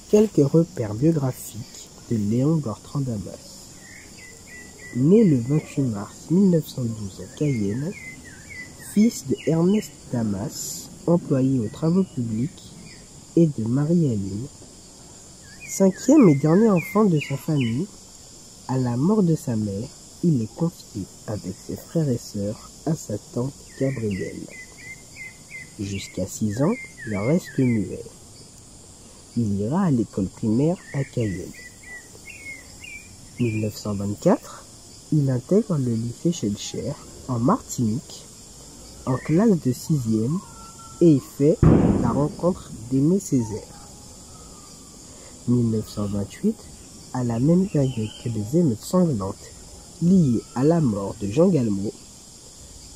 Quelques repères biographiques de Léon Bertrand Damas. Né le 28 mars 1912 à Cayenne, fils de Ernest Damas, employé aux travaux publics, et de Marie-Aline, cinquième et dernier enfant de sa famille, à la mort de sa mère, il est confié avec ses frères et sœurs à sa tante Gabrielle. Jusqu'à 6 ans, il reste muet. Il ira à l'école primaire à Cayenne. 1924, il intègre le lycée Schellcher en Martinique, en classe de 6e, et y fait la rencontre d'Aimé Césaire. 1928, à la même période que les émeutes sanglantes liées à la mort de Jean Galmo,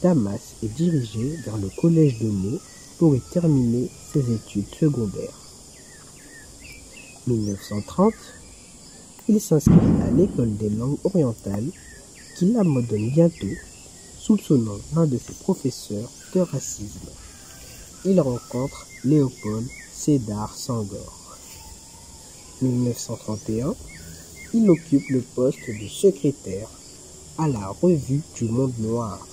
Damas est dirigé vers le collège de Meaux pour y terminer ses études secondaires. 1930, il s'inscrit à l'école des langues orientales qu'il abandonne bientôt, soupçonnant l'un de ses professeurs de racisme. Il rencontre Léopold Sédar Senghor. 1931, il occupe le poste de secrétaire à la Revue du Monde Noir.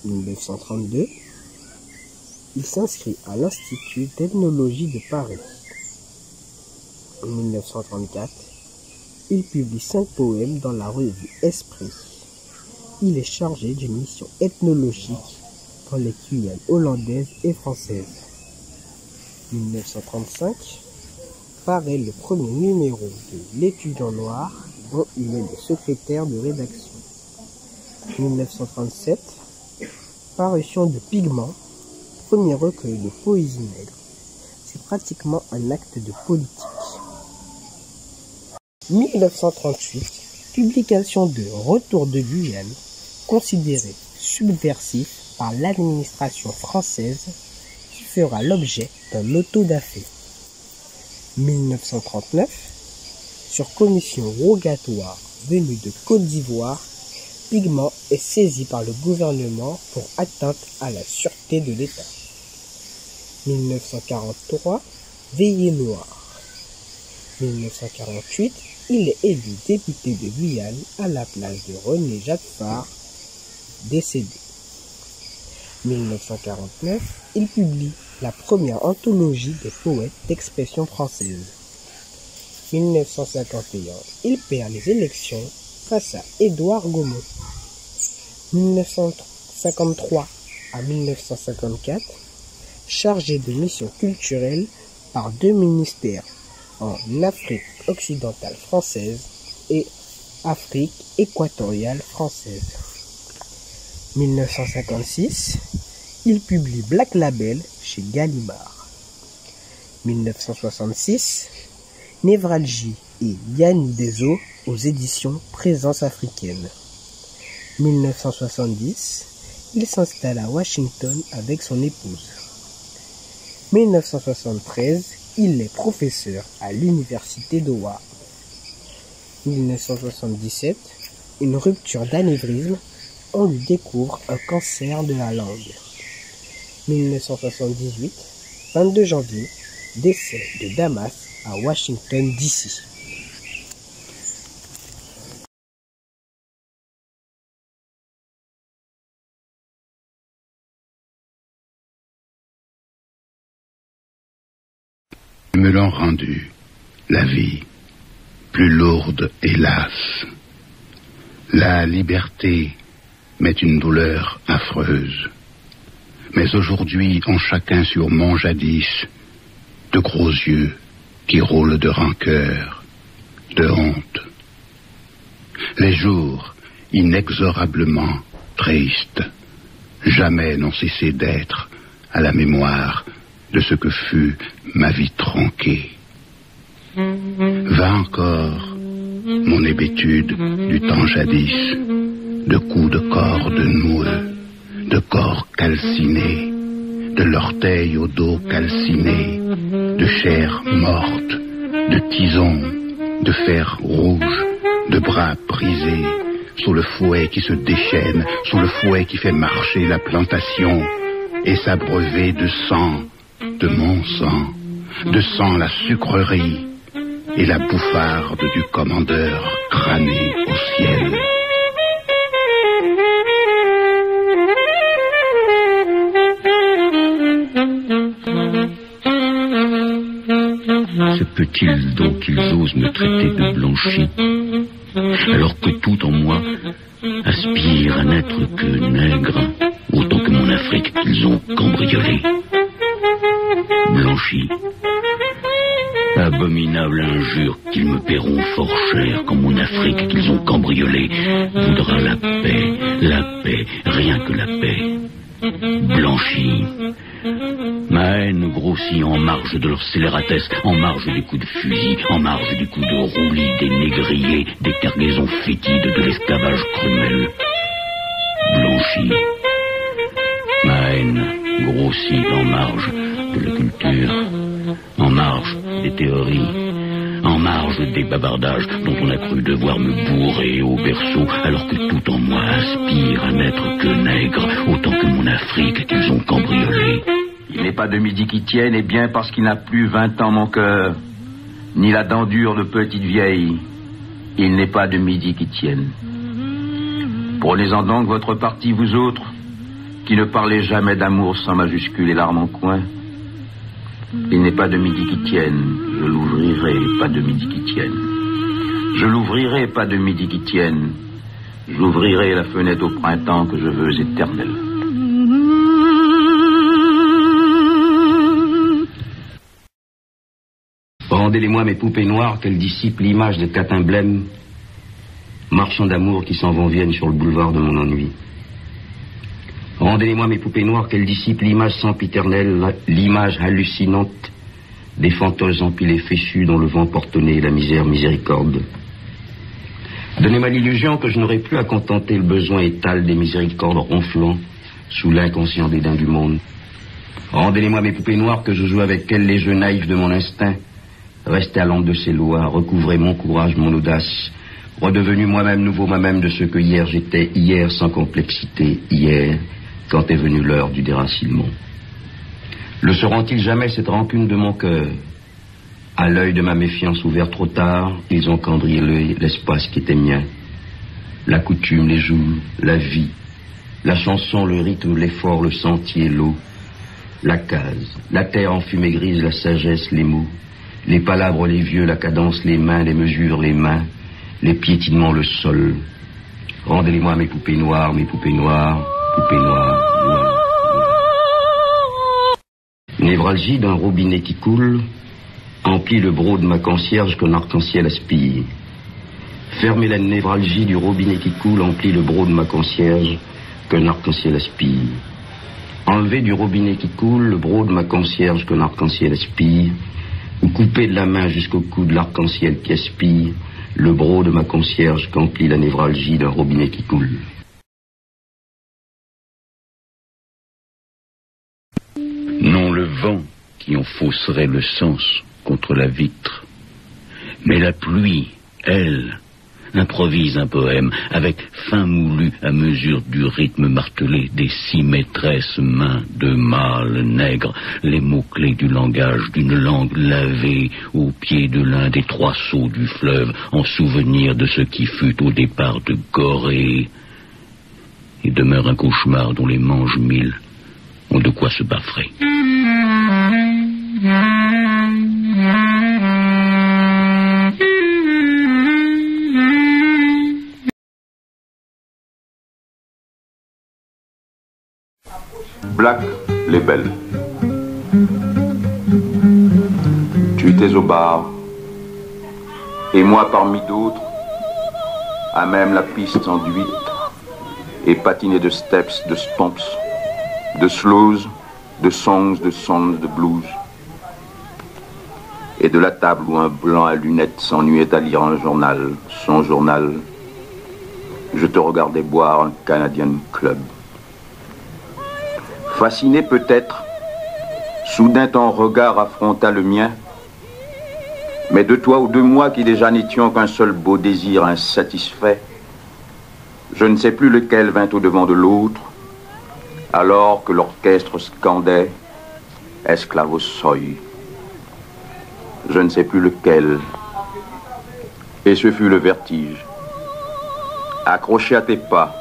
1932, il s'inscrit à l'Institut d'ethnologie de Paris. En 1934, il publie 5 poèmes dans la revue Esprit. Il est chargé d'une mission ethnologique dans les Guyanes hollandaises et françaises. 1935, paraît le premier numéro de L'Étudiant Noir, dont il est le secrétaire de rédaction. 1937, parution de Pigments, premier recueil de poésie nègre. C'est pratiquement un acte de politique. 1938, publication de Retour de Guyane, considéré subversif par l'administration française, qui fera l'objet d'un auto-da-fé. 1939, sur commission rogatoire venue de Côte d'Ivoire, Pigments est saisi par le gouvernement pour atteinte à la sûreté de l'État. 1943, Veillée noire. 1948, il est élu député de Guyane à la place de René Jacques Fard, décédé. 1949, il publie la première anthologie des poètes d'expression française. 1951, il perd les élections face à Édouard Gaumont. 1953 à 1954, chargé de missions culturelles par 2 ministères en Afrique occidentale française et Afrique équatoriale française. 1956, il publie Black Label chez Gallimard. 1966, Névralgie et Yanni Deso aux éditions Présence africaine. 1970, il s'installe à Washington avec son épouse. 1973, il est professeur à l'université d'Howard. 1977, une rupture d'anévrisme, on lui découvre un cancer de la langue. 1978, 22 janvier, décès de Damas à Washington, D.C. Me l'ont rendu, la vie, plus lourde, hélas. La liberté met une douleur affreuse. Mais aujourd'hui, ont chacun sur mon jadis de gros yeux qui roulent de rancœur, de honte. Les jours, inexorablement tristes, jamais n'ont cessé d'être à la mémoire de ce que fut ma vie tronquée. Va encore mon hébétude du temps jadis, de coups de corde noueux, de corps calcinés, de l'orteil au dos calciné, de chair morte, de tisons, de fer rouge, de bras brisés, sous le fouet qui se déchaîne, sous le fouet qui fait marcher la plantation, et s'abreuver de sang, de mon sang, de sang la sucrerie et la bouffarde du commandeur crânée au ciel. Se peut-il donc qu'ils osent me traiter de blanchi, alors que tout en moi aspire à n'être que nègre, autant que mon Afrique qu'ils ont cambriolée. Blanchi, abominable injure qu'ils me paieront fort cher quand mon Afrique qu'ils ont cambriolée voudra la paix, rien que la paix. Blanchi, ma haine grossit en marge de leur scélératesse, en marge des coups de fusil, en marge des coups de roulis, des négriers, des cargaisons fétides de l'esclavage cruel. Blanchi, ma haine grossit en marge de la culture, en marge des théories, en marge des bavardages dont on a cru devoir me bourrer au berceau, alors que tout en moi aspire à n'être que nègre, autant que mon Afrique qu'ils ont cambriolée. Il n'est pas de midi qui tienne, et bien parce qu'il n'a plus 20 ans mon cœur, ni la dent dure de petite vieille, il n'est pas de midi qui tienne. Prenez-en donc votre parti, vous autres, qui ne parlez jamais d'amour sans majuscule et larmes en coin. Il n'est pas de midi qui tienne, je l'ouvrirai, pas de midi qui tienne. Je l'ouvrirai, pas de midi qui tienne. J'ouvrirai la fenêtre au printemps que je veux éternelle. Rendez-les-moi mes poupées noires qu'elles dissipent l'image de Catin blême, marchands d'amour qui s'en vont viennent sur le boulevard de mon ennui. Rendez-les-moi mes poupées noires qu'elles dissipent l'image sempiternelle, l'image hallucinante des fantômes empilés féchus dont le vent porte au nez la misère miséricorde. Donnez-moi l'illusion que je n'aurai plus à contenter le besoin étal des miséricordes ronflant sous l'inconscient dédain du monde. Rendez-les-moi mes poupées noires que je joue avec elles les jeux naïfs de mon instinct, resté à l'ombre de ses lois, recouvrer mon courage, mon audace, redevenu moi-même nouveau moi-même de ce que hier j'étais, hier sans complexité, hier, quand est venue l'heure du déracinement. Le sauront-ils jamais cette rancune de mon cœur? À l'œil de ma méfiance ouvert trop tard, ils ont cambriolé l'espace qui était mien. La coutume, les jours, la vie, la chanson, le rythme, l'effort, le sentier, l'eau, la case, la terre en fumée grise, la sagesse, les mots, les palabres, les vieux, la cadence, les mains, les mesures, les mains, les piétinements, le sol. Rendez-les-moi mes poupées noires, poupées noires, noires. Névralgie d'un robinet qui coule emplit le broc de ma concierge qu'un arc-en-ciel aspire. Fermez la névralgie du robinet qui coule emplit le broc de ma concierge qu'un arc-en-ciel aspire. Enlevez du robinet qui coule le broc de ma concierge qu'un arc-en-ciel aspire, ou coupez de la main jusqu'au cou de l'arc-en-ciel qui aspire le broc de ma concierge qu'emplit la névralgie d'un robinet qui coule. Non le vent qui en fausserait le sens contre la vitre, mais la pluie, elle, improvise un poème avec fin moulu à mesure du rythme martelé des 6 maîtresses mains de mâles nègres, les mots-clés du langage d'une langue lavée au pied de l'un des 3 seaux du fleuve en souvenir de ce qui fut au départ de Gorée et demeure un cauchemar dont les manges 1000 ont de quoi se baffrer. Black, les belles. Tu étais au bar, et moi parmi d'autres, à même la piste enduite, et patiné de steps, de stomps, de slows, de songs, de blues, et de la table où un blanc à lunettes s'ennuyait à lire un journal, son journal, je te regardais boire un Canadian Club. Fasciné peut-être, soudain ton regard affronta le mien, mais de toi ou de moi qui déjà n'étions qu'un seul beau désir insatisfait, je ne sais plus lequel vint au-devant de l'autre, alors que l'orchestre scandait « Esclavos soi ». je ne sais plus lequel. Et ce fut le vertige. Accroché à tes pas,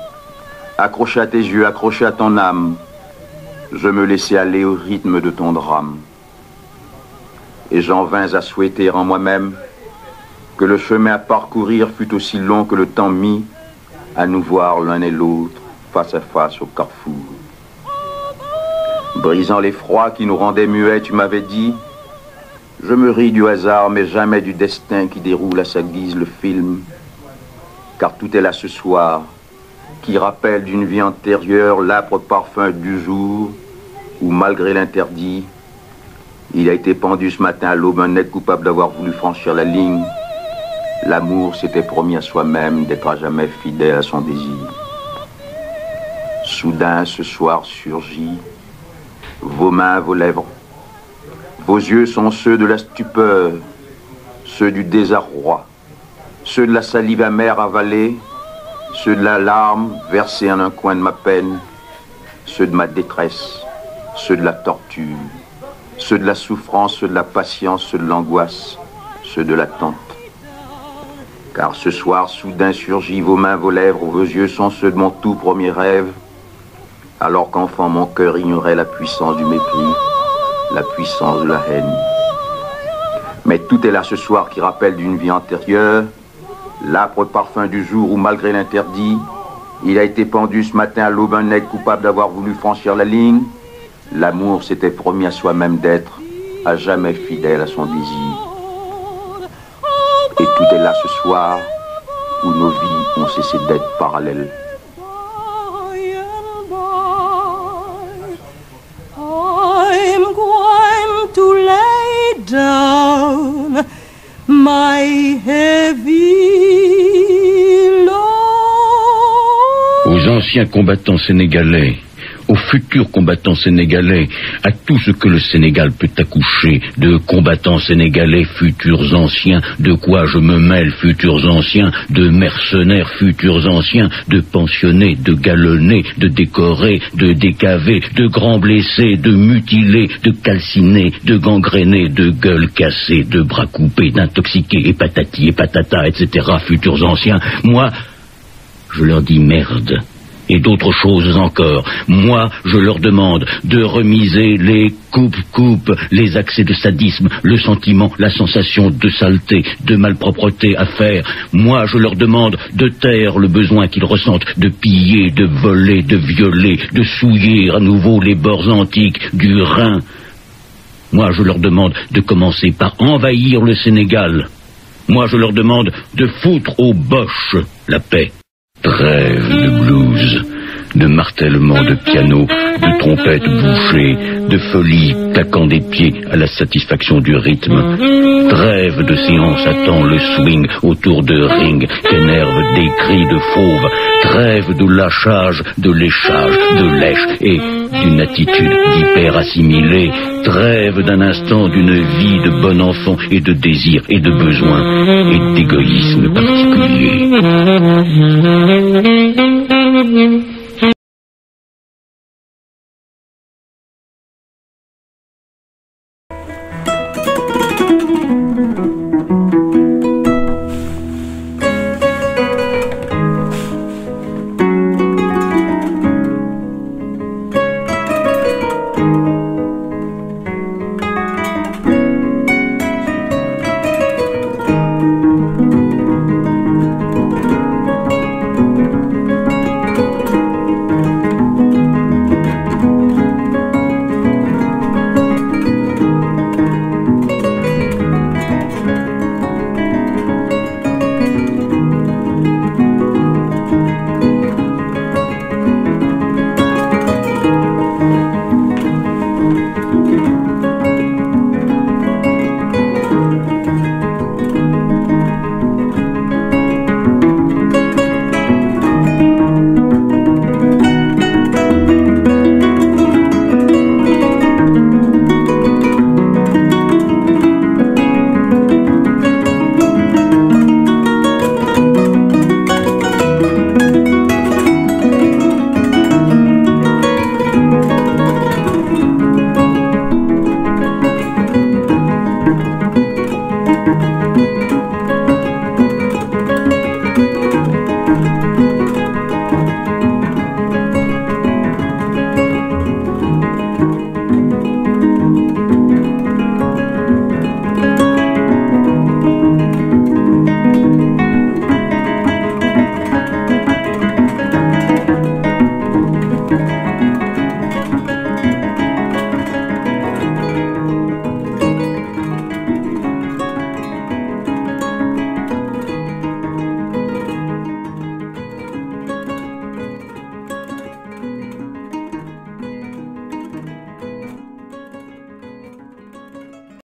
accroché à tes yeux, accroché à ton âme, je me laissai aller au rythme de ton drame. Et j'en vins à souhaiter en moi-même que le chemin à parcourir fût aussi long que le temps mis à nous voir l'un et l'autre face à face au carrefour. Brisant l'effroi qui nous rendait muets, tu m'avais dit: je me ris du hasard, mais jamais du destin qui déroule à sa guise le film, car tout est là ce soir, qui rappelle d'une vie antérieure l'âpre parfum du jour, où malgré l'interdit, il a été pendu ce matin à l'aube, un net coupable d'avoir voulu franchir la ligne. L'amour s'était promis à soi-même d'être à jamais fidèle à son désir. Soudain, ce soir surgit, vos mains, vos lèvres, vos yeux sont ceux de la stupeur, ceux du désarroi, ceux de la salive amère avalée, ceux de la larme versée en un coin de ma peine, ceux de ma détresse, ceux de la torture, ceux de la souffrance, ceux de la patience, ceux de l'angoisse, ceux de l'attente. Car ce soir, soudain surgit, vos mains, vos lèvres, vos yeux sont ceux de mon tout premier rêve, alors qu'enfant mon cœur ignorait la puissance du mépris, la puissance de la haine. Mais tout est là ce soir qui rappelle d'une vie antérieure, l'âpre parfum du jour où, malgré l'interdit, il a été pendu ce matin à l'aube, un nègre coupable d'avoir voulu franchir la ligne. L'amour s'était promis à soi-même d'être à jamais fidèle à son désir. Et tout est là ce soir où nos vies ont cessé d'être parallèles. I'm going to lay down my heavy load. Aux anciens combattants sénégalais, aux futurs combattants sénégalais, à tout ce que le Sénégal peut accoucher, de combattants sénégalais futurs anciens, de quoi je me mêle futurs anciens, de mercenaires futurs anciens, de pensionnés, de galonnés, de décorés, de décavés, de grands blessés, de mutilés, de calcinés, de gangrénés, de gueules cassées, de bras coupés, d'intoxiqués, et patati et patata, etc., futurs anciens, moi, je leur dis merde. Et d'autres choses encore. Moi, je leur demande de remiser les coupes, les accès de sadisme, le sentiment, la sensation de saleté, de malpropreté à faire. Moi, je leur demande de taire le besoin qu'ils ressentent, de piller, de voler, de violer, de souiller à nouveau les bords antiques du Rhin. Moi, je leur demande de commencer par envahir le Sénégal. Moi, je leur demande de foutre aux boches la paix. Trêve de blues, de martèlement de piano, de trompettes bouchées, de folie claquant des pieds à la satisfaction du rythme. Trêve de séance à temps le swing autour de ring qu'énervent des cris de fauve. Trêve de lâchage, de léchage, de lèche et d'une attitude d'hyper assimilé. Trêve d'un instant d'une vie de bon enfant et de désir et de besoin et d'égoïsme particulier.